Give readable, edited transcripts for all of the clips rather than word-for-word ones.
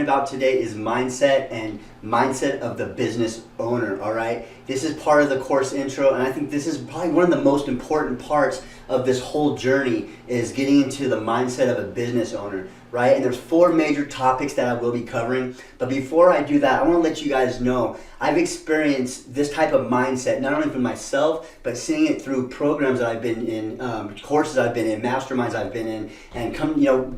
talking about today is mindset and mindset of the business owner, all right? This is part of the course intro, and I think this is probably one of the most important parts of this whole journey is getting into the mindset of a business owner, right? And there's 4 major topics that I will be covering. But before I do that, I want to let you guys know I've experienced this type of mindset, not only for myself, but seeing it through programs that I've been in, courses I've been in, masterminds I've been in, and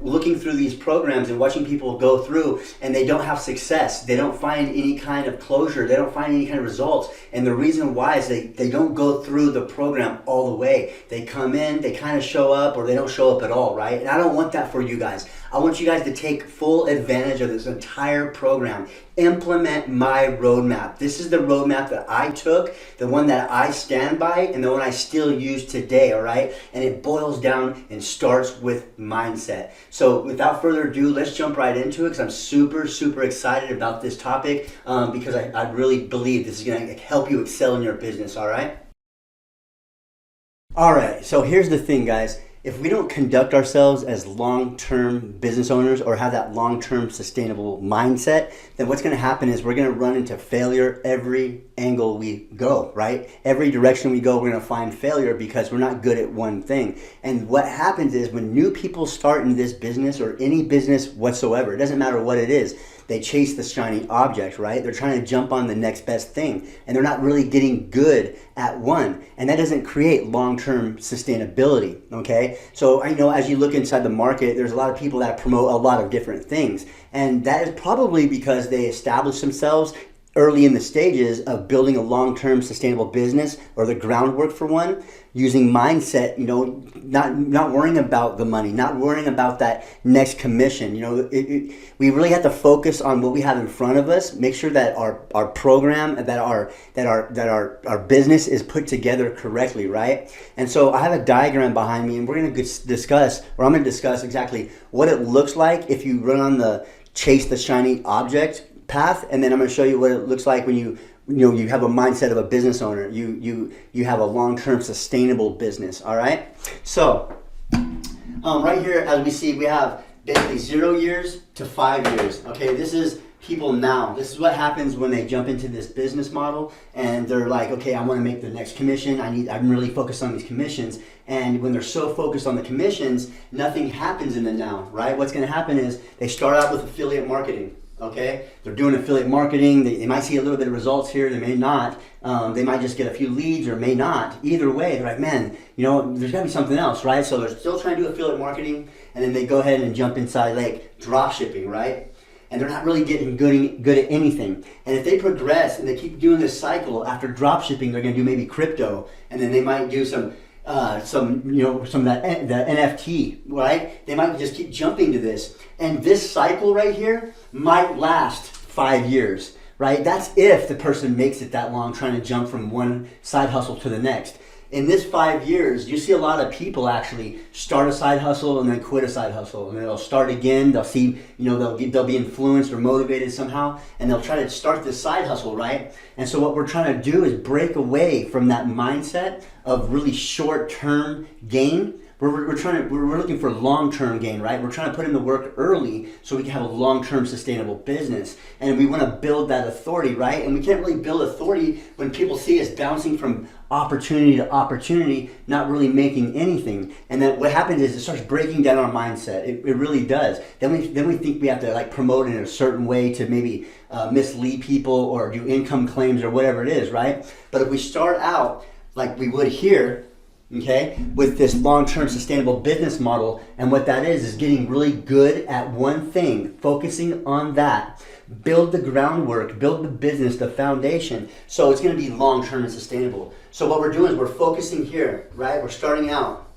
looking through these programs and watching people go through and they don't have success. They don't find any kind of closure. They don't find any kind of results. And the reason why is they don't go through the program all the way. They come in, they kind of show up, or they don't show up at all, right? And I don't want that for you guys. I want you guys to take full advantage of this entire program. Implement my roadmap. This is the roadmap that I took, the one that I stand by, and the one I still use today, all right? And it boils down and starts with mindset. So without further ado, let's jump right into it because I'm super, super excited about this topic because I really believe this is going to help you excel in your business, all right? All right, so here's the thing, guys. If we don't conduct ourselves as long-term business owners or have that long-term sustainable mindset, then what's going to happen is we're going to run into failure every angle we go, right? Every direction we go, we're going to find failure because we're not good at one thing. And what happens is when new people start in this business or any business whatsoever, it doesn't matter what it is, they chase the shiny object, right? They're trying to jump on the next best thing and they're not really getting good at one. And that doesn't create long-term sustainability, okay? So I know as you look inside the market, there's a lot of people that promote a lot of different things. And that is probably because they establish themselves early in the stages of building a long-term sustainable business or the groundwork for one, using mindset, not worrying about the money, not worrying about that next commission. We really have to focus on what we have in front of us, make sure that our program, that our business is put together correctly, right? And so I have a diagram behind me and we're going to I'm going to discuss exactly what it looks like if you run on the chase the shiny object path, and then I'm going to show you what it looks like when you have a mindset of a business owner. You have a long-term sustainable business. All right. So right here, as we see, we have basically 0 years to 5 years. Okay, this is people now. This is what happens when they jump into this business model and they're like, okay, I want to make the next commission. I'm really focused on these commissions. And when they're so focused on the commissions, nothing happens in the now, right? What's going to happen is they start out with affiliate marketing. Okay, they're doing affiliate marketing. They might see a little bit of results here. They may not. They might just get a few leads or may not. Either way, they're like, man, there's got to be something else, right? So they're still trying to do affiliate marketing, and then they go ahead and jump inside like drop shipping, right? And they're not really getting good at anything. And if they progress and they keep doing this cycle, after drop shipping, they're going to do maybe crypto, and then they might do some of that the NFT, right? They might just keep jumping to this, and this cycle right here might last 5 years, right? That's if the person makes it that long, trying to jump from one side hustle to the next. In this 5 years, you see a lot of people actually start a side hustle and then quit a side hustle, and then they'll start again. They'll see, they'll be influenced or motivated somehow, and they'll try to start this side hustle, right? And so what we're trying to do is break away from that mindset of really short-term gain. We're looking for long-term gain, right? We're trying to put in the work early so we can have a long-term sustainable business. And we want to build that authority, right? And we can't really build authority when people see us bouncing from opportunity to opportunity, not really making anything. And then what happens is it starts breaking down our mindset. It really does. Then we think we have to promote it in a certain way to maybe mislead people or do income claims or whatever it is, right? But if we start out like we would here, okay, with this long-term sustainable business model, and what that is getting really good at one thing, focusing on that, build the groundwork, build the business, the foundation, so it's going to be long-term and sustainable. So what we're doing is we're focusing here, right? We're starting out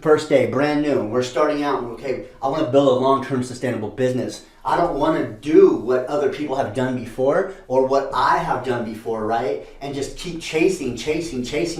first day, brand new. We're starting out, okay, I want to build a long-term sustainable business. I don't want to do what other people have done before or what I have done before, right? And just keep chasing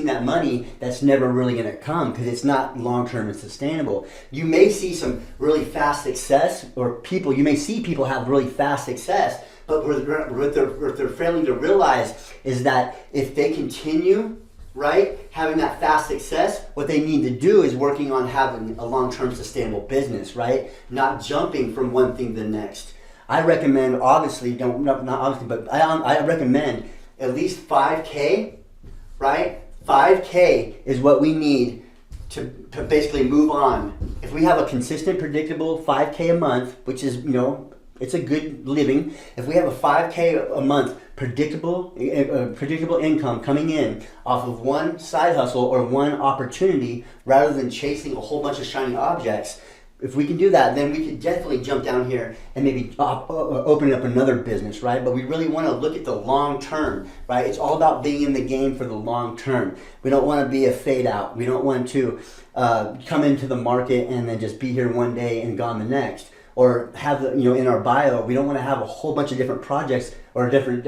that money that's never really going to come because it's not long-term and sustainable. You may see some really fast success, or you may see people have really fast success, but what they're failing to realize is that if they continue right? Having that fast success, what they need to do is working on having a long-term sustainable business, right? Not jumping from one thing to the next. I recommend, obviously, not obviously, but I recommend at least 5K, right? 5K is what we need to basically move on. If we have a consistent, predictable 5K a month, which is, it's a good living. If we have a 5K a month predictable income coming in off of one side hustle or one opportunity rather than chasing a whole bunch of shiny objects, if we can do that, then we can definitely jump down here and maybe open up another business, right? But we really want to look at the long term, right? It's all about being in the game for the long term. We don't want to be a fade out. We don't want to come into the market and then just be here one day and gone the next. Or have in our bio, we don't want to have a whole bunch of different projects or different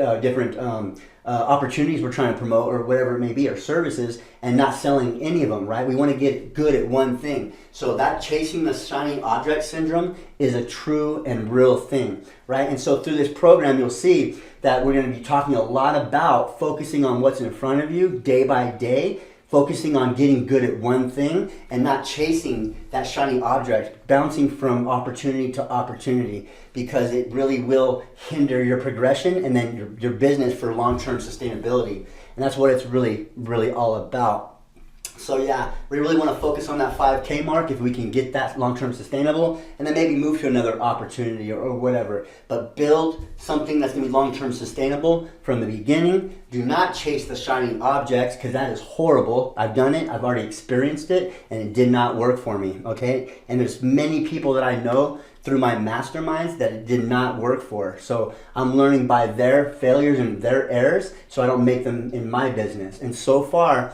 opportunities we're trying to promote or whatever it may be, or services, and not selling any of them, right? We want to get good at one thing. So that chasing the shiny object syndrome is a true and real thing, right? And so through this program, you'll see that we're going to be talking a lot about focusing on what's in front of you day by day, focusing on getting good at one thing and not chasing that shiny object, bouncing from opportunity to opportunity, because it really will hinder your progression and then your business for long-term sustainability. And that's what it's really, really all about. So yeah, we really want to focus on that 5K mark if we can get that long-term sustainable, and then maybe move to another opportunity or whatever. But build something that's going to be long-term sustainable from the beginning. Do not chase the shiny objects, because that is horrible. I've done it. I've already experienced it, and it did not work for me, okay? And there's many people that I know through my masterminds that it did not work for. So I'm learning by their failures and their errors so I don't make them in my business. And so far,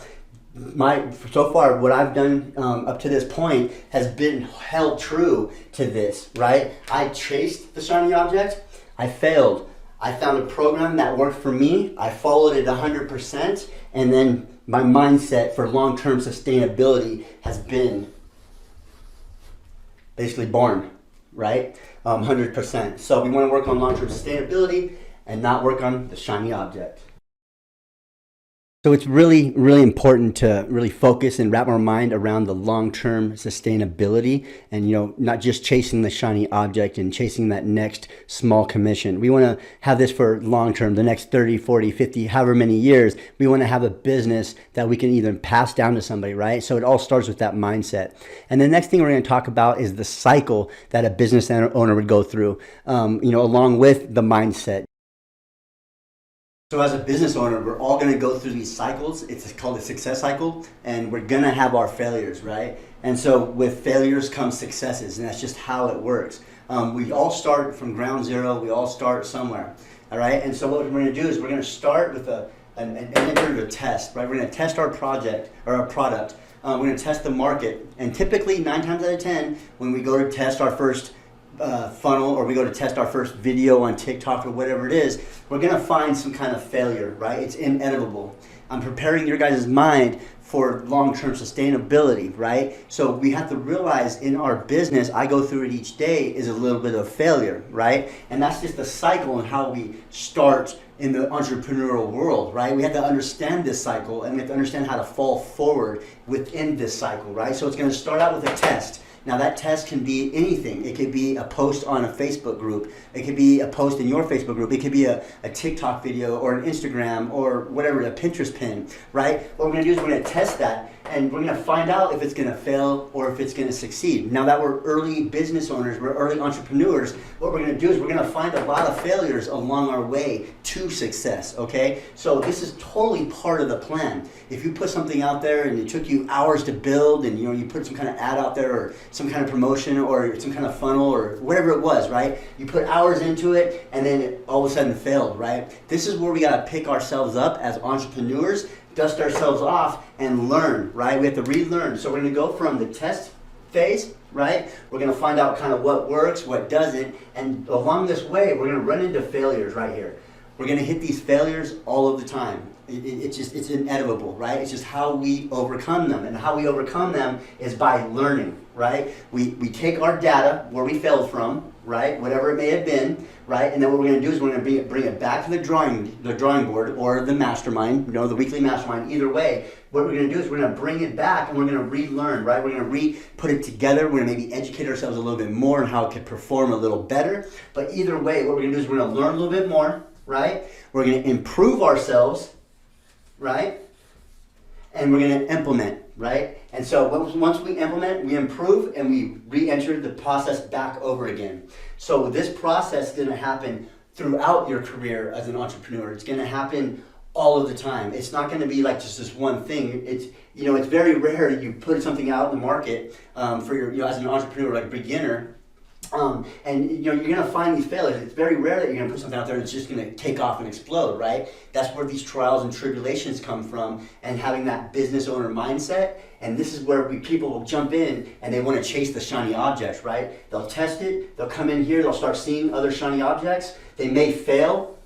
what I've done up to this point has been held true to this, right? I chased the shiny object. I failed. I found a program that worked for me. I followed it 100%. And then my mindset for long-term sustainability has been basically born, right? 100%. So we want to work on long-term sustainability and not work on the shiny object. So it's really, really important to really focus and wrap our mind around the long-term sustainability and, not just chasing the shiny object and chasing that next small commission. We want to have this for long-term, the next 30, 40, 50, however many years. We want to have a business that we can either pass down to somebody, right? So it all starts with that mindset. And the next thing we're going to talk about is the cycle that a business owner would go through, along with the mindset. So as a business owner, we're all going to go through these cycles. It's called a success cycle, and we're going to have our failures, right? And so with failures come successes, and that's just how it works. We all start from ground zero. We all start somewhere, all right? And so what we're going to do is we're going to start with an iterative test, right? We're going to test our project or our product. We're going to test the market, and typically 9 times out of 10, when we go to test our first funnel, or we go to test our first video on TikTok or whatever it is, we're going to find some kind of failure, right? It's inevitable. I'm preparing your guys' mind for long-term sustainability, right? So we have to realize in our business, I go through it each day, is a little bit of failure, right? And that's just the cycle and how we start in the entrepreneurial world, right? We have to understand this cycle, and we have to understand how to fall forward within this cycle, right? So it's going to start out with a test. Now that test can be anything. It could be a post on a Facebook group. It could be a post in your Facebook group. It could be a TikTok video or an Instagram or whatever, a Pinterest pin, right? What we're going to do is we're going to test that, and we're going to find out if it's going to fail or if it's going to succeed. Now that we're early business owners, we're early entrepreneurs, what we're going to do is we're going to find a lot of failures along our way to success, okay? So this is totally part of the plan. If you put something out there and it took you hours to build, and you put some kind of ad out there or some kind of promotion or some kind of funnel or whatever it was, right? You put hours into it and then it all of a sudden failed, right? This is where we got to pick ourselves up as entrepreneurs, dust ourselves off and learn, right? We have to relearn. So we're going to go from the test phase, right? We're going to find out kind of what works, what doesn't, and along this way, we're going to run into failures right here. We're going to hit these failures all of the time. It's inevitable, right? It's just how we overcome them. And how we overcome them is by learning, right? We take our data, where we failed from, right? Whatever it may have been, right? And then what we're going to do is we're going to bring it back to the drawing board or the mastermind, the weekly mastermind. Either way, what we're going to do is we're going to bring it back and we're going to relearn, right? We're going to put it together. We're going to maybe educate ourselves a little bit more on how it could perform a little better. But either way, what we're going to do is we're going to learn a little bit more, right? We're going to improve ourselves, right? And we're going to implement, right? And so once we implement, we improve, and we re-enter the process back over again. So this process is going to happen throughout your career as an entrepreneur. It's going to happen all of the time. It's not going to be like just this one thing. It's very rare that you put something out in the market for your as an entrepreneur, like a beginner. And you're going to find these failures. It's very rare that you're going to put something out there that's just going to take off and explode, right? That's where these trials and tribulations come from, and having that business owner mindset. And this is where people will jump in and they want to chase the shiny objects, right? They'll test it. They'll come in here. They'll start seeing other shiny objects. They may fail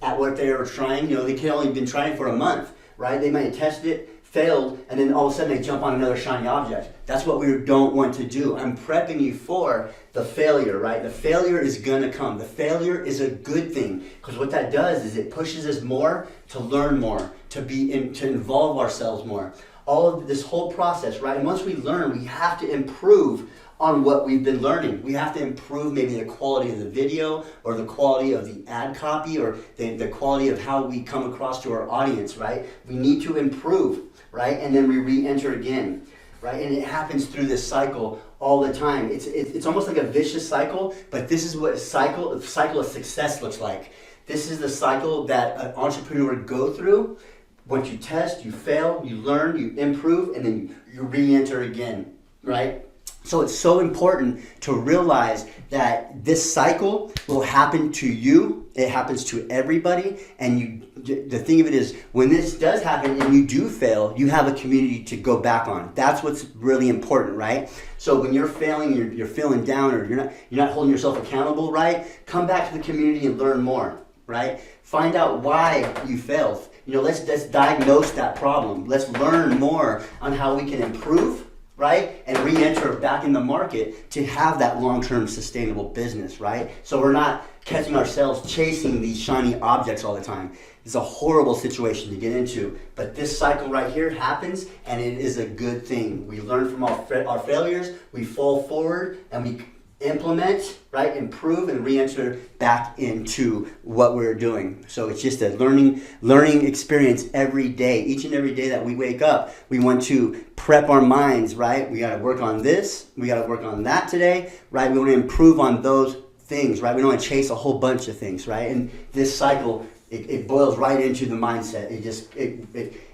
at what they were trying. They could only been trying for a month, right? They might have tested it, failed, and then all of a sudden they jump on another shiny object. That's what we don't want to do. I'm prepping you for the failure, right? The failure is going to come. The failure is a good thing, because what that does is it pushes us more to learn more, to involve ourselves more. All of this whole process, right? And once we learn, we have to improve on what we've been learning. We have to improve maybe the quality of the video, or the quality of the ad copy, or the quality of how we come across to our audience, right? We need to improve, right? And then we re-enter again, right? And it happens through this cycle all the time. It's almost like a vicious cycle, but this is what a cycle of success looks like. This is the cycle that an entrepreneur would go through. Once you test, you fail, you learn, you improve, and then you re-enter again, right? So it's so important to realize that this cycle will happen to you. It happens to everybody. And the thing of it is, when this does happen and you do fail, you have a community to go back on. That's what's really important, right? So when you're failing, you're feeling down, or you're not holding yourself accountable, right? Come back to the community and learn more, right? Find out why you failed. Let's diagnose that problem. Let's learn more on how we can improve, right? And re-enter back in the market to have that long-term sustainable business, right? So we're not catching ourselves chasing these shiny objects all the time. It's a horrible situation to get into, but this cycle right here happens, and it is a good thing. We learn from our failures, we fall forward, and we implement, right, improve, and re-enter back into what we're doing. So it's just a learning experience every day. Each and every day that we wake up, we want to prep our minds, right? We got to work on this, we got to work on that today, right? We want to improve on those things, right? We don't want to chase a whole bunch of things, right? And this cycle, it boils right into the mindset.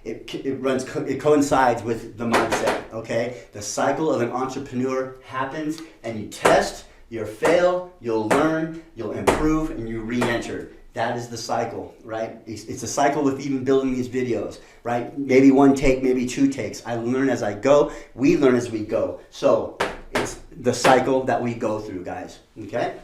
It coincides with the mindset, okay? The cycle of an entrepreneur happens, and you test, you'll fail, you'll learn, you'll improve, and you re-enter. That is the cycle, right? It's a cycle with even building these videos, right? Maybe one take, maybe two takes. I learn as I go. We learn as we go. So it's the cycle that we go through, guys, okay?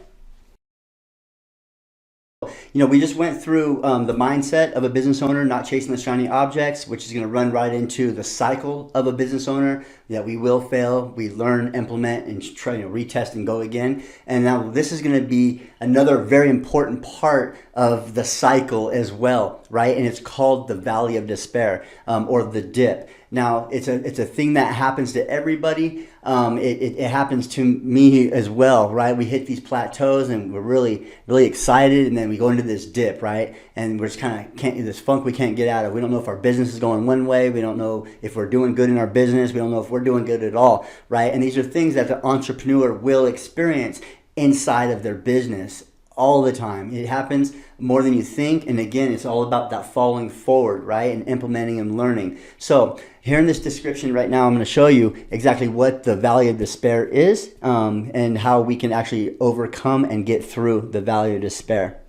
We just went through the mindset of a business owner, not chasing the shiny objects, which is going to run right into the cycle of a business owner, that we will fail, we learn, implement, and try to retest and go again. And now this is going to be another very important part of the cycle as well, right? And it's called the valley of despair, or the dip. Now, it's a thing that happens to everybody. It happens to me as well, right? We hit these plateaus and we're really, really excited, and then we go into this dip, right? And we're just kind of this funk we can't get out of. We don't know if our business is going one way. We don't know if we're doing good in our business. We don't know if we're doing good at all, right? And these are things that the entrepreneur will experience inside of their business all the time. It happens more than you think. And again, it's all about that falling forward, right? And implementing and learning. So here in this description right now, I'm going to show you exactly what the valley of despair is, and how we can actually overcome and get through the valley of despair.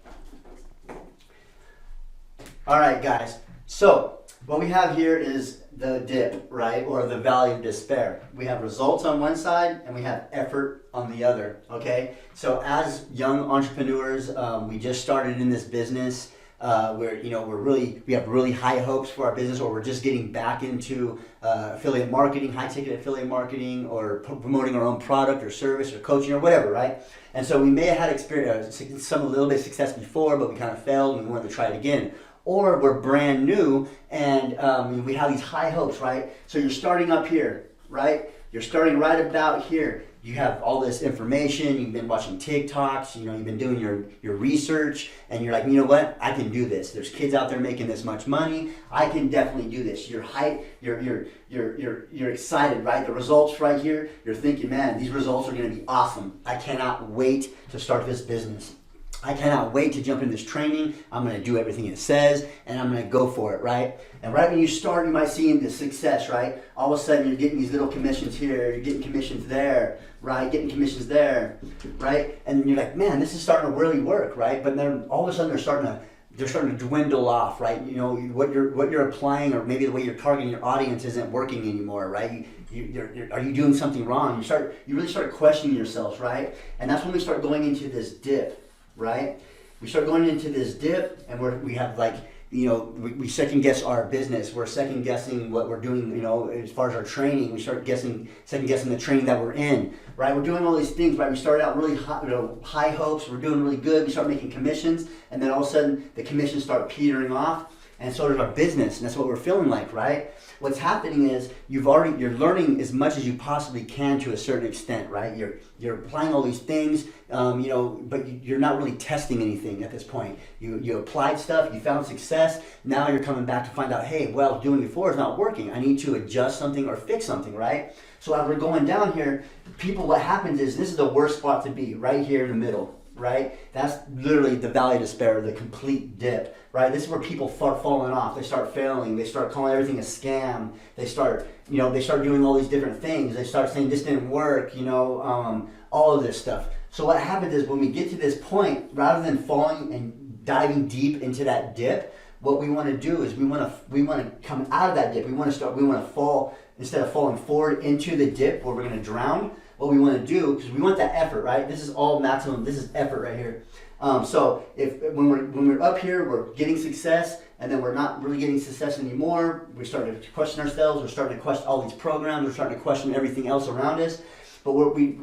All right, guys. So what we have here is the dip, right? Or the valley of despair. We have results on one side and we have effort on the other, okay? So as young entrepreneurs, we just started in this business. we have really high hopes for our business, or we're just getting back into affiliate marketing, high ticket affiliate marketing, or promoting our own product or service or coaching or whatever, right? And so we may have had experience, a little bit of success before, but we kind of failed and we wanted to try it again. Or we're brand new and we have these high hopes, right? So you're starting up here, right? You're starting right about here. You have all this information, you've been watching TikToks, you've been doing your research, and you're like, you know what, I can do this. There's kids out there making this much money. I can definitely do this. You're excited, right? The results right here, you're thinking, man, these results are gonna be awesome. I cannot wait to start this business. I cannot wait to jump into this training. I'm going to do everything it says, and I'm going to go for it, right? And right when you start, you might see the success, right? All of a sudden, you're getting these little commissions here, you're getting commissions there, right? Getting commissions there, right? And you're like, man, this is starting to really work, right? But then all of a sudden, they're starting to dwindle off, right? What you're applying, or maybe the way you're targeting your audience isn't working anymore, right? Are you doing something wrong? You really start questioning yourselves, right? And that's when we start going into this dip. Right? We start going into this dip, and we have we second guess our business. We're second guessing what we're doing, as far as our training. We start second guessing the training that we're in, right? We're doing all these things, right? We start out really high hopes. We're doing really good. We start making commissions, and then all of a sudden the commissions start petering off, and so does our business, and that's what we're feeling like, right? What's happening is you're learning as much as you possibly can to a certain extent, right? You're applying all these things, but you're not really testing anything at this point. You applied stuff, you found success. Now you're coming back to find out, hey, well, doing before is not working. I need to adjust something or fix something, right? So as we're going down here, what happens is this is the worst spot to be, right here in the middle. Right? That's literally the valley of despair, the complete dip, right? This is where people start falling off. They start failing. They start calling everything a scam. They start doing all these different things. They start saying this didn't work, all of this stuff. So what happens is when we get to this point, rather than falling and diving deep into that dip, what we want to do is we want to come out of that dip. We want to fall, instead of falling forward into the dip where we're going to drown. What we want to do, because we want that effort, right? This is all maximum. This is effort right here. So when we're up here, we're getting success, and then we're not really getting success anymore. We're starting to question ourselves. We're starting to question all these programs. We're starting to question everything else around us. But what we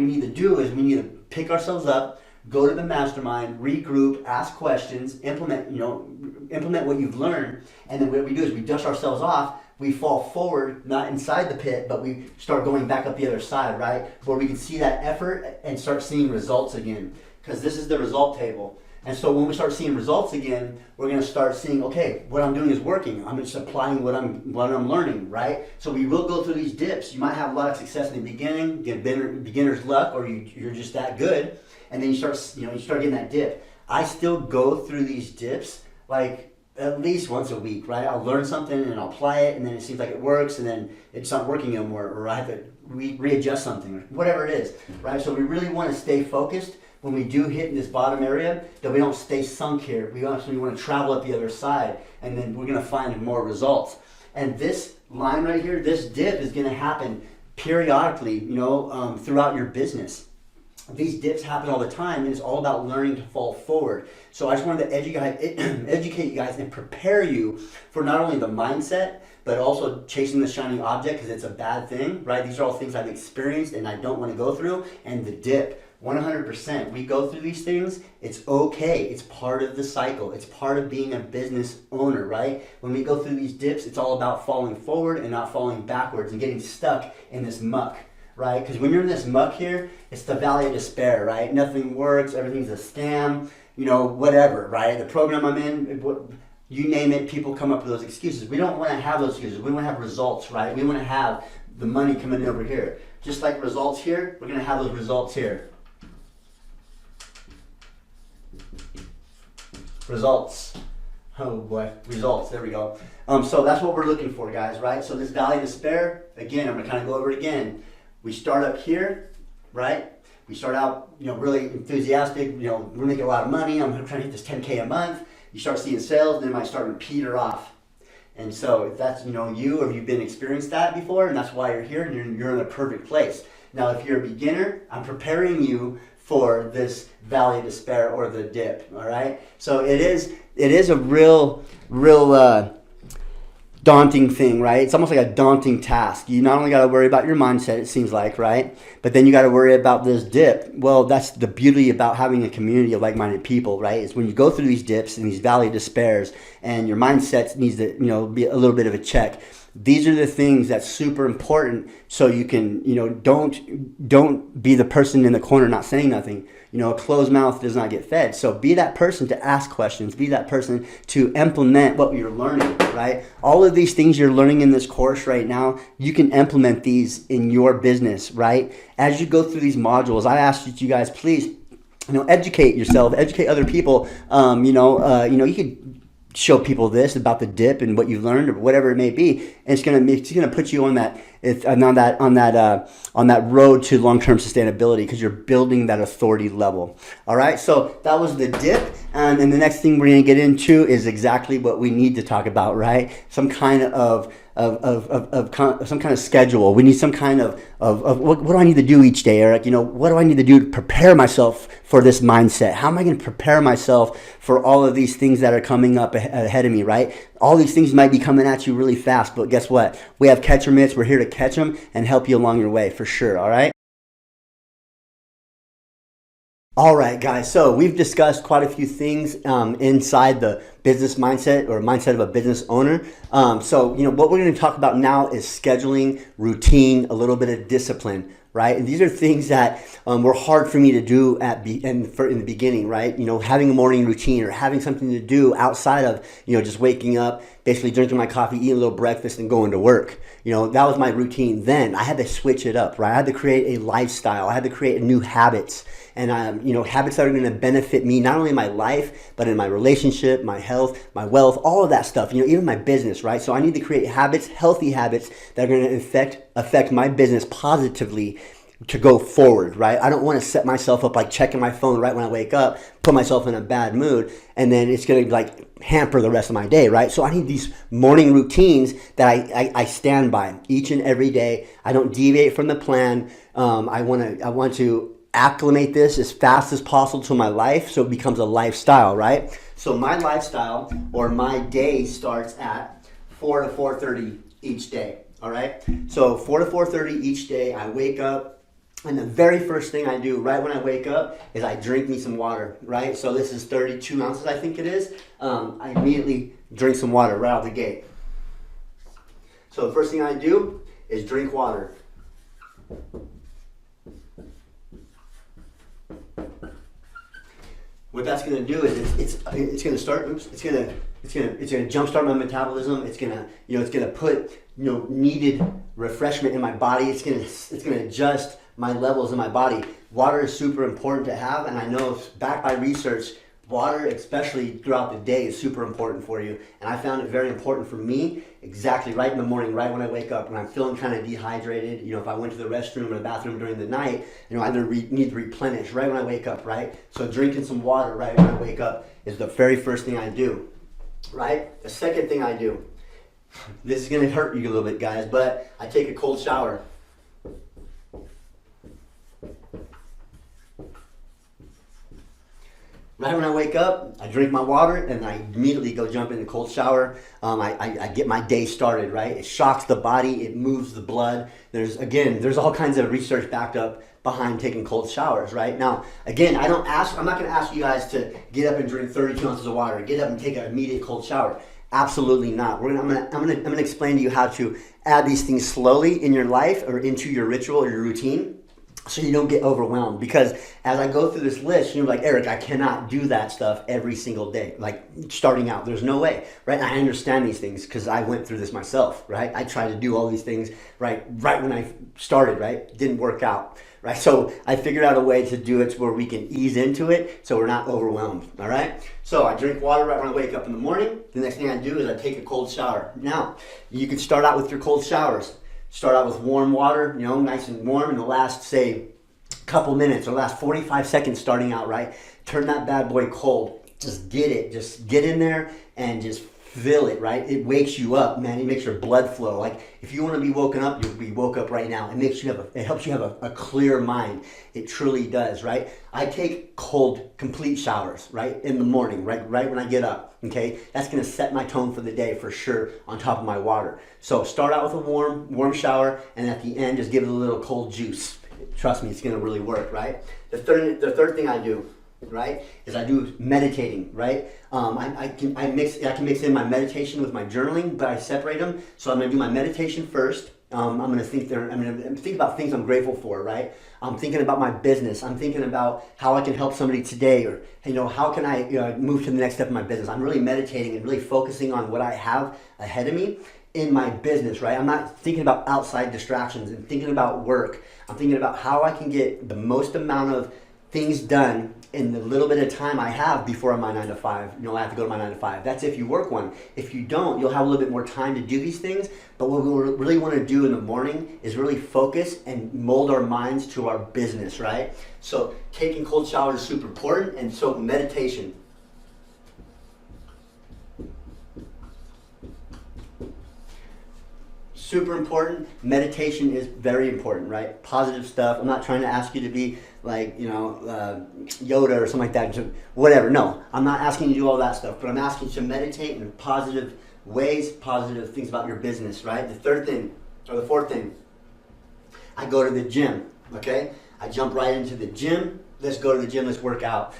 need to do is we need to pick ourselves up, go to the mastermind, regroup, ask questions, implement what you've learned, and then what we do is we dust ourselves off. We fall forward, not inside the pit, but we start going back up the other side, right? Where we can see that effort and start seeing results again. Because this is the result table. And so when we start seeing results again, we're going to start seeing, okay, what I'm doing is working. I'm just applying what I'm learning, right? So we will go through these dips. You might have a lot of success in the beginning, get beginner's luck, or you're just that good, and then you start getting that dip. I still go through these dips like at least once a week, right? I'll learn something and I'll apply it, and then it seems like it works, and then it's not working anymore, or I have to readjust something, or whatever it is, right? So we really want to stay focused when we do hit in this bottom area, that we don't stay sunk here. We actually want to travel up the other side, and then we're going to find more results. And this line right here, this dip is going to happen periodically, throughout your business. These dips happen all the time, and it's all about learning to fall forward. So I just wanted to educate you guys and prepare you for not only the mindset, but also chasing the shiny object, because it's a bad thing, right? These are all things I've experienced and I don't want to go through. And the dip, 100%. We go through these things. It's okay. It's part of the cycle. It's part of being a business owner, right? When we go through these dips, it's all about falling forward and not falling backwards and getting stuck in this muck. Right? Because when you're in this muck here, it's the valley of despair, right? Nothing works, everything's a scam, whatever, right? The program I'm in, you name it, people come up with those excuses. We don't want to have those excuses. We want to have results, right? We want to have the money coming in over here. Just like results here, we're going to have those results here. Results. Oh boy, results, there we go. So that's what we're looking for, guys, right? So this valley of despair, again, I'm going to kind of go over it again. We start up here, right? We start out, really enthusiastic, we're making a lot of money. I'm trying to hit this 10K a month. You start seeing sales, then it might start to peter off. And so if that's, you, or you've been experienced that before, and that's why you're here, and you're in a perfect place. Now, if you're a beginner, I'm preparing you for this valley of despair or the dip. All right. So it is a real daunting thing, right? It's almost like a daunting task. You not only got to worry about your mindset, it seems like, right? But then you got to worry about this dip. Well, that's the beauty about having a community of like-minded people, right? Is when you go through these dips and these valley despairs and your mindset needs to, be a little bit of a check. These are the things that's super important so you can, don't be the person in the corner not saying nothing. A closed mouth does not get fed. So be that person to ask questions. Be that person to implement what you're learning, right? All of these things you're learning in this course right now, you can implement these in your business, right? As you go through these modules, I ask you guys, please, educate yourself, educate other people. You could show people this about the dip and what you've learned or whatever it may be, and it's gonna put you on that road to long-term sustainability because you're building that authority level. All right, so that was the dip, and the next thing we're gonna get into is exactly what we need to talk about, right? Some kind of some kind of schedule. We need some kind of what do I need to do each day, Eric? What do I need to do to prepare myself for this mindset? How am I going to prepare myself for all of these things that are coming up ahead of me, right? All these things might be coming at you really fast, but guess what? We have catcher mitts. We're here to catch them and help you along your way for sure, all right? All right, guys, so we've discussed quite a few things inside the business mindset or mindset of a business owner. So what we're going to talk about now is scheduling, routine, a little bit of discipline, right? And these are things that were hard for me to do in the beginning, right? Having a morning routine or having something to do outside of, just waking up, basically drinking my coffee, eating a little breakfast, and going to work. That was my routine then. I had to switch it up, right? I had to create a lifestyle. I had to create new habits. And, habits that are going to benefit me, not only in my life, but in my relationship, my health, my wealth, all of that stuff, even my business, right? So I need to create habits, healthy habits that are going to affect my business positively to go forward, right? I don't want to set myself up like checking my phone right when I wake up, put myself in a bad mood, and then it's going to hamper the rest of my day, right? So I need these morning routines that I stand by each and every day. I don't deviate from the plan. I want to acclimate this as fast as possible to my life so it becomes a lifestyle, right? So my lifestyle or my day starts at 4 to 4:30 each day, all right? So 4 to 4:30 each day, I wake up, and the very first thing I do right when I wake up is I drink me some water, right? So this is 32 ounces, I think it is. I immediately drink some water right out the gate. So the first thing I do is drink water. What that's going to do is it's going to start. It's going to jumpstart my metabolism. It's going to put needed refreshment in my body. It's going to adjust my levels in my body. Water is super important to have, and I know backed by research, water, especially throughout the day, is super important for you. And I found it very important for me exactly right in the morning, right when I wake up, when I'm feeling kind of dehydrated. If I went to the restroom or the bathroom during the night, I need to replenish right when I wake up, right? So drinking some water right when I wake up is the very first thing I do, right? The second thing I do, this is going to hurt you a little bit, guys, but I take a cold shower. Right when I wake up, I drink my water, and I immediately go jump in the cold shower. I get my day started, right? It shocks the body. It moves the blood. There's all kinds of research backed up behind taking cold showers, right? Now, again, I'm not going to ask you guys to get up and drink 32 ounces of water, get up and take an immediate cold shower. Absolutely not. I'm gonna explain to you how to add these things slowly in your life or into your ritual or your routine, so you don't get overwhelmed. Because as I go through this list, you're like, Eric, I cannot do that stuff every single day. Like starting out, there's no way, right? And I understand these things because I went through this myself, right? I tried to do all these things right when I started, right? Didn't work out, right? So I figured out a way to do it to where we can ease into it so we're not overwhelmed, all right? So I drink water right when I wake up in the morning. The next thing I do is I take a cold shower. Now, you can start out with your cold showers. Start out with warm water, nice and warm, in the last, say, couple minutes or last 45 seconds starting out, right? Turn that bad boy cold. Just get it. Just get in there and just feel it, right? It wakes you up, man. It makes your blood flow. Like if you want to be woken up, you'll be woke up right now. It makes you it helps you have a clear mind. It truly does, right? I take cold, complete showers, right? In the morning, right when I get up, okay? That's going to set my tone for the day for sure on top of my water. So start out with a warm shower, and at the end, just give it a little cold juice. Trust me, it's going to really work, right? The third thing I do, right, is I do meditating, right? I can mix in my meditation with my journaling, but I separate them. So I'm gonna do my meditation first. I'm gonna think about things I'm grateful for, right? I'm thinking about my business. I'm thinking about how I can help somebody today, or how can I move to the next step of my business. I'm really meditating and really focusing on what I have ahead of me in my business, right? I'm not thinking about outside distractions and thinking about work. I'm thinking about how I can get the most amount of things done in the little bit of time I have before my 9 to 5. I have to go to my 9 to 5. That's if you work one. If you don't, you'll have a little bit more time to do these things. But what we really want to do in the morning is really focus and mold our minds to our business, right? So taking cold showers is super important, and so meditation. Super important. Meditation is very important, right? Positive stuff. I'm not trying to ask you to be like, Yoda or something like that. Whatever. No, I'm not asking you to do all that stuff, but I'm asking you to meditate in positive ways, positive things about your business, right? The fourth thing, I go to the gym, okay? I jump right into the gym. Let's go to the gym, let's work out.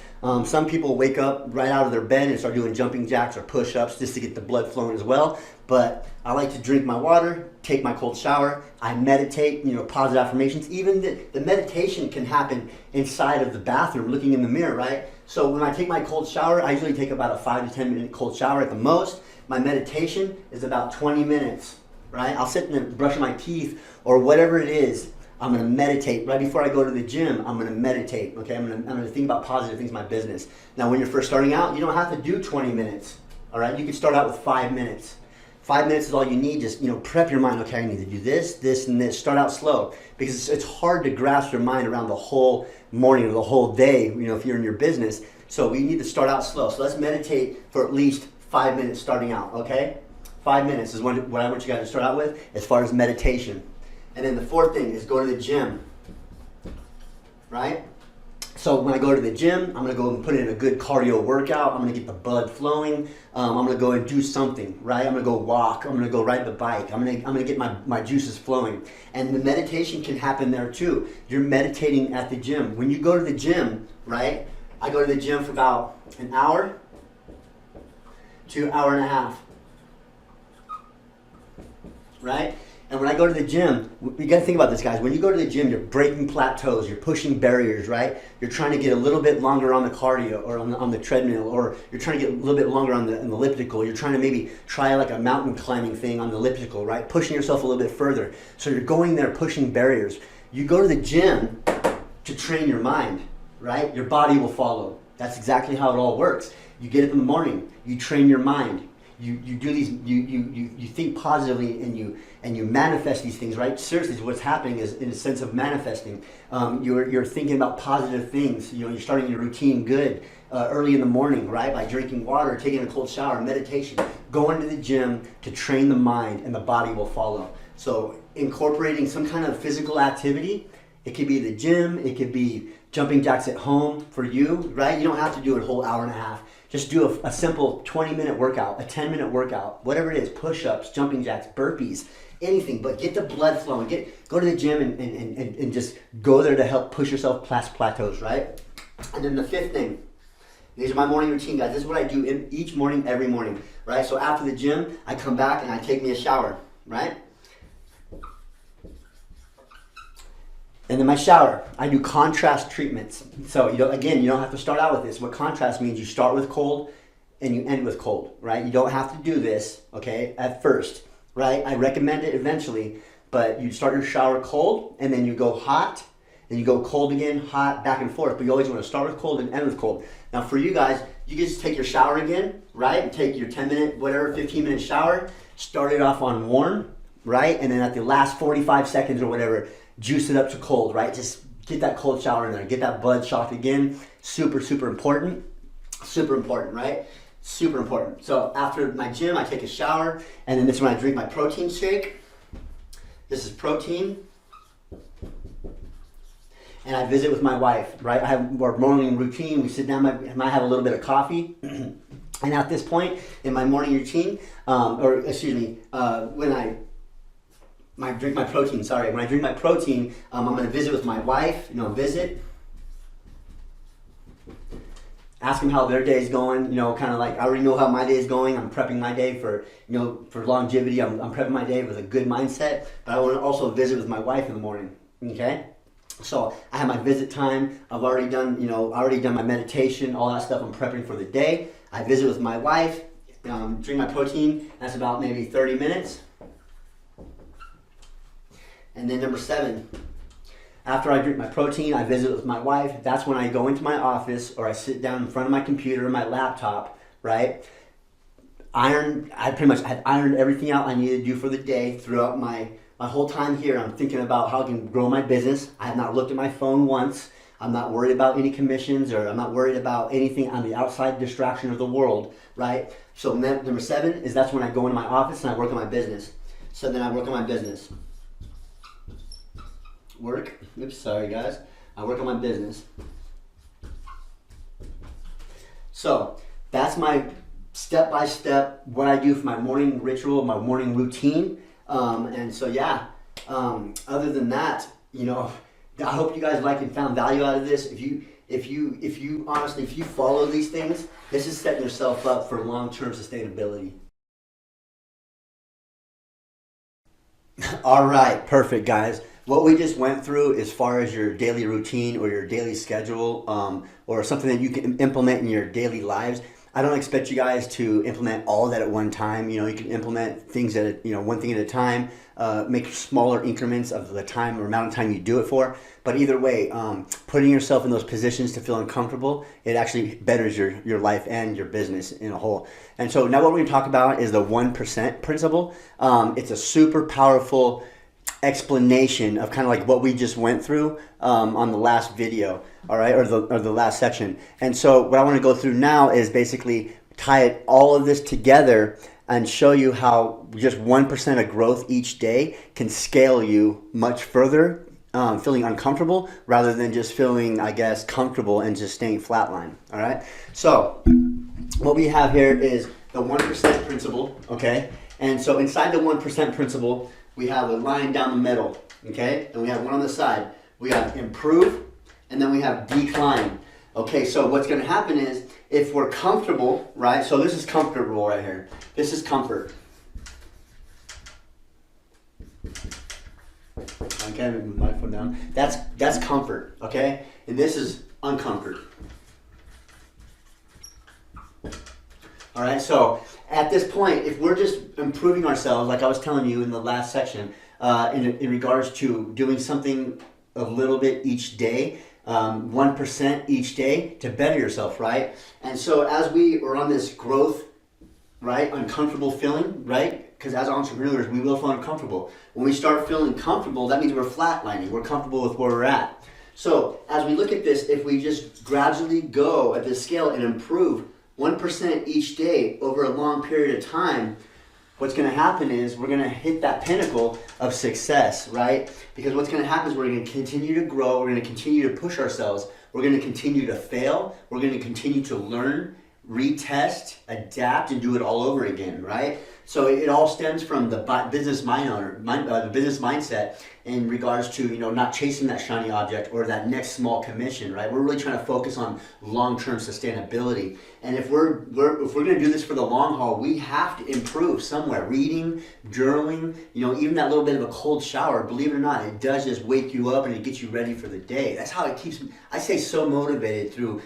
Some people wake up right out of their bed and start doing jumping jacks or push-ups just to get the blood flowing as well. But I like to drink my water, take my cold shower. I meditate, positive affirmations. Even the meditation can happen inside of the bathroom, looking in the mirror, right? So when I take my cold shower, I usually take about a 5 to 10 minute cold shower at the most. My meditation is about 20 minutes, right? I'll sit and brush my teeth or whatever it is. I'm going to meditate. Right before I go to the gym, I'm going to meditate, okay? I'm going to think about positive things in my business. Now, when you're first starting out, you don't have to do 20 minutes, all right? You can start out with 5 minutes. 5 minutes is all you need. Just, prep your mind. Okay, I need to do this, this, and this. Start out slow because it's hard to grasp your mind around the whole morning or the whole day, if you're in your business. So we need to start out slow. So let's meditate for at least 5 minutes starting out, okay? 5 minutes is what I want you guys to start out with as far as meditation. And then the fourth thing is go to the gym, right? So when I go to the gym, I'm going to go and put in a good cardio workout. I'm going to get the blood flowing. I'm going to go and do something, right? I'm going to go walk. I'm going to go ride the bike. I'm going to get my juices flowing. And the meditation can happen there too. You're meditating at the gym. When you go to the gym, right? I go to the gym for about an hour to an hour and a half, right? And when I go to the gym, you got to think about this, guys. When you go to the gym, you're breaking plateaus, you're pushing barriers, right? You're trying to get a little bit longer on the cardio or on the treadmill, or you're trying to get a little bit longer on the elliptical. You're trying to maybe try like a mountain climbing thing on the elliptical, right? Pushing yourself a little bit further. So you're going there pushing barriers. You go to the gym to train your mind, right? Your body will follow. That's exactly how it all works. You get up in the morning, you train your mind. You do these, you think positively and you manifest these things, right? Seriously, what's happening is in a sense of manifesting. You're thinking about positive things. You're starting your routine good early in the morning, right? By drinking water, taking a cold shower, meditation, going to the gym to train the mind, and the body will follow. So incorporating some kind of physical activity. It could be the gym. It could be jumping jacks at home for you, right? You don't have to do a whole hour and a half. Just do a simple 20-minute workout, a 10-minute workout, whatever it is, push-ups, jumping jacks, burpees, anything, but get the blood flowing. Go to the gym and just go there to help push yourself past plateaus, right? And then the fifth thing, these are my morning routine, guys. This is what I do each morning, every morning, right? So after the gym, I come back and I take me a shower, right? And then my shower, I do contrast treatments. So, again, you don't have to start out with this. What contrast means, you start with cold and you end with cold, right? You don't have to do this, okay, at first, right? I recommend it eventually, but you start your shower cold and then you go hot, then you go cold again, hot, back and forth. But you always want to start with cold and end with cold. Now, for you guys, you can just take your shower again, right? And take your 10-minute, whatever, 15-minute shower, start it off on warm, right? And then at the last 45 seconds or whatever, juice it up to cold, right? Just get that cold shower in there. Get that blood shock again. Super, super important. Super important, right? Super important. So after my gym, I take a shower, and then this is when I drink my protein shake. This is protein. And I visit with my wife, right? I have our morning routine. We sit down, I might have a little bit of coffee. And at this point in my morning routine, when I drink my protein, when I drink my protein, I'm gonna visit with my wife, visit. Ask them how their day is going, kind of like I already know how my day is going. I'm prepping my day for, for longevity. I'm prepping my day with a good mindset, but I want to also visit with my wife in the morning, okay? So I have my visit time. I've already done, my meditation, all that stuff. I'm prepping for the day. I visit with my wife, drink my protein. That's about maybe 30 minutes. And then number 7, after I drink my protein, I visit with my wife. That's when I go into my office or I sit down in front of my computer or my laptop, right? I pretty much had ironed everything out I needed to do for the day. Throughout my whole time here, I'm thinking about how I can grow my business. I have not looked at my phone once. I'm not worried about any commissions, or I'm not worried about anything on the outside distraction of the world, right? So number 7 is that's when I go into my office and I work on my business. So then I work on my business. Sorry guys. I work on my business. So that's my step-by-step, what I do for my morning ritual, my morning routine. And so yeah, other than that, I hope you guys and found value out of this. If you follow these things, this is setting yourself up for long-term sustainability. All right, perfect guys. What we just went through as far as your daily routine or your daily schedule, or something that you can implement in your daily lives. I don't expect you guys to implement all of that at one time. You can implement things at one thing at a time. Make smaller increments of the time or amount of time you do it for. But either way, putting yourself in those positions to feel uncomfortable, it actually betters your life and your business in a whole. And so now what we're going to talk about is the 1% principle. It's a super powerful explanation of kind of like what we just went through on the last video, all right, or the last section. And so what I want to go through now is basically tie all of this together and show you how just 1% of growth each day can scale you much further, feeling uncomfortable rather than just feeling, I guess, comfortable and just staying flatline, all right? So what we have here is the 1% principle, okay? And so inside the 1% principle, we have a line down the middle, okay? And we have one on the side. We have improve, and then we have decline. Okay, so what's gonna happen is, if we're comfortable, right? So this is comfortable right here. This is comfort. Okay, move my foot down. That's comfort, okay? And this is uncomfort. All right, so at this point, if we're just improving ourselves, like I was telling you in the last section, in regards to doing something a little bit each day, 1% each day to better yourself, right? And so as we are on this growth, right, uncomfortable feeling, right? Because as entrepreneurs, we will feel uncomfortable. When we start feeling comfortable, that means we're flatlining. We're comfortable with where we're at. So as we look at this, if we just gradually go at this scale and improve 1% each day over a long period of time, what's going to happen is we're going to hit that pinnacle of success, right? Because what's going to happen is we're going to continue to grow, we're going to continue to push ourselves, we're going to continue to fail, we're going to continue to learn, retest, adapt, and do it all over again, right? So it all stems from the business mindset in regards to not chasing that shiny object or that next small commission, right? We're really trying to focus on long-term sustainability. And if we're going to do this for the long haul, we have to improve somewhere. Reading, journaling, even that little bit of a cold shower, believe it or not, it does just wake you up and it gets you ready for the day. That's how it keeps me, I say, so motivated through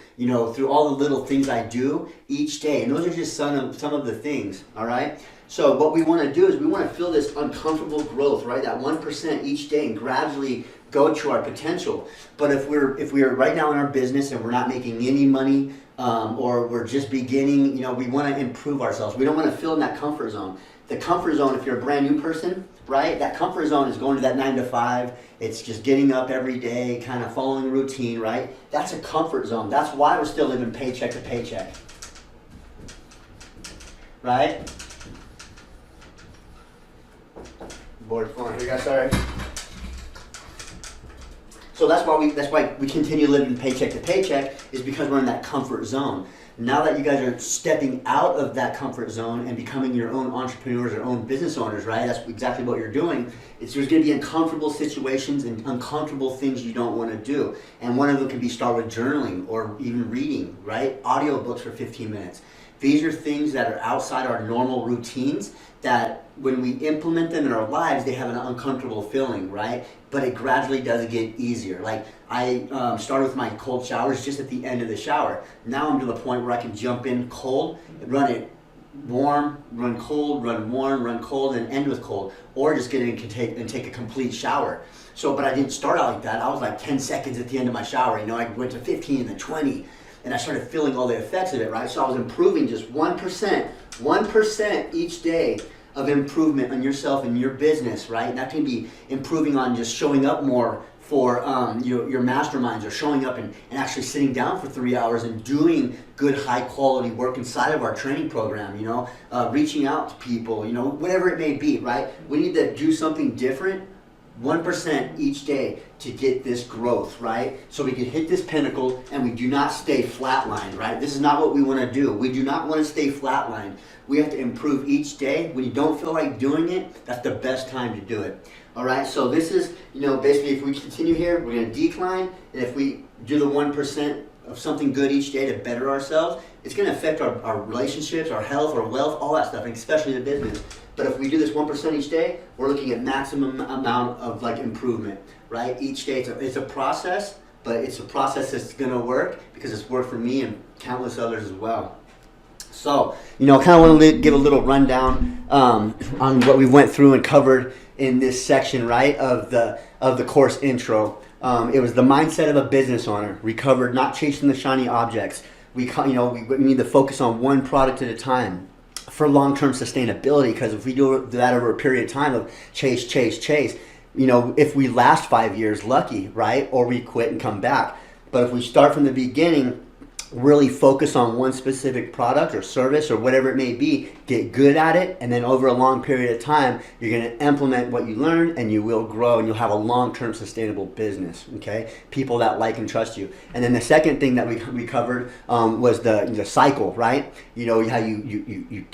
all the little things I do each day. And those are just some of the things, all right? So what we want to do is we want to feel this uncomfortable growth, right? That 1% each day, and gradually go to our potential. But if we're right now in our business and we're not making any money, or we're just beginning, we want to improve ourselves. We don't want to feel in that comfort zone. The comfort zone, if you're a brand new person, right? That comfort zone is going to that 9 to 5. It's just getting up every day, kind of following routine, right? That's a comfort zone. That's why we're still living paycheck to paycheck. right? Board phone here, guys. Sorry. So that's why we continue living paycheck to paycheck, is because we're in that comfort zone. Now that you guys are stepping out of that comfort zone and becoming your own entrepreneurs or own business owners, right? That's exactly what you're doing. There's going to be uncomfortable situations and uncomfortable things you don't want to do. And one of them can be start with journaling or even reading, right? Audiobooks for 15 minutes. These are things that are outside our normal routines that when we implement them in our lives, they have an uncomfortable feeling, right? But it gradually does get easier. Like I started with my cold showers just at the end of the shower. Now I'm to the point where I can jump in cold, run it warm, run cold, run warm, run cold, and end with cold. Or just get in and take a complete shower. So, but I didn't start out like that. I was like 10 seconds at the end of my shower. You know, I went to 15 and then 20. And I started feeling all the effects of it, right? So I was improving just 1% each day of improvement on yourself and your business, right? And that can be improving on just showing up more for your masterminds, or showing up and actually sitting down for 3 hours and doing good high quality work inside of our training program, you know, reaching out to people, you know, whatever it may be, right? We need to do something different 1% each day to get this growth, right? So we can hit this pinnacle and we do not stay flatlined, right? This is not what we want to do. We do not want to stay flatlined. We have to improve each day. When you don't feel like doing it, that's the best time to do it. All right, so this is, you know, basically if we continue here, we're going to decline. And if we do the 1% of something good each day to better ourselves, it's going to affect our relationships, our health, our wealth, all that stuff, and especially the business. But if we do this 1% each day, we're looking at maximum amount of like improvement, right? Each day, it's a process, but it's a process that's going to work because it's worked for me and countless others as well. So, you know, I kind of want to give a little rundown on what we went through and covered in this section, right, of the course intro. It was the mindset of a business owner. We covered not chasing the shiny objects. We need to focus on one product at a time for long-term sustainability, because if we do that over a period of time of chase, you know, if we last 5 years, lucky, right? Or we quit and come back. But if we start from the beginning, really focus on one specific product or service or whatever it may be, get good at it, and then over a long period of time, you're going to implement what you learned and you will grow and you'll have a long-term sustainable business, okay? People that like and trust you. And then the second thing that we covered was the cycle, right? You know, how you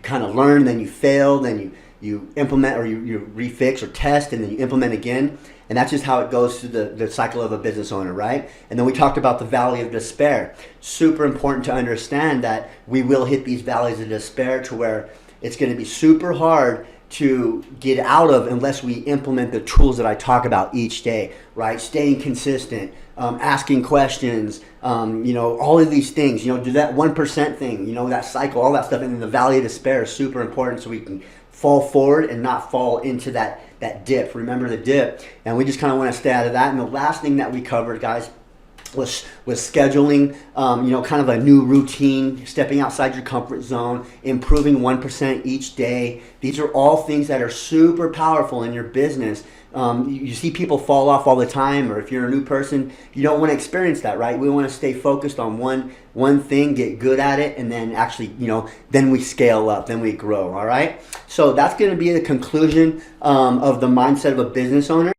kind of learn, then you fail, then you implement, or you refix or test, and then you implement again. And that's just how it goes through the cycle of a business owner, right? And then we talked about the valley of despair. Super important to understand that we will hit these valleys of despair to where it's going to be super hard to get out of unless we implement the tools that I talk about each day, right? Staying consistent, asking questions, you know, all of these things, you know, do that 1% thing, you know, that cycle, all that stuff. And then the valley of despair is super important so we can fall forward and not fall into that dip. Remember the dip. And we just kind of want to stay out of that. And the last thing that we covered, guys, was scheduling, you know, kind of a new routine, stepping outside your comfort zone, improving 1% each day. These are all things that are super powerful in your business. You see people fall off all the time, or if you're a new person, you don't want to experience that, right? We want to stay focused on one thing, get good at it, and then actually, you know, then we scale up, then we grow, all right? So that's going to be the conclusion of the mindset of a business owner.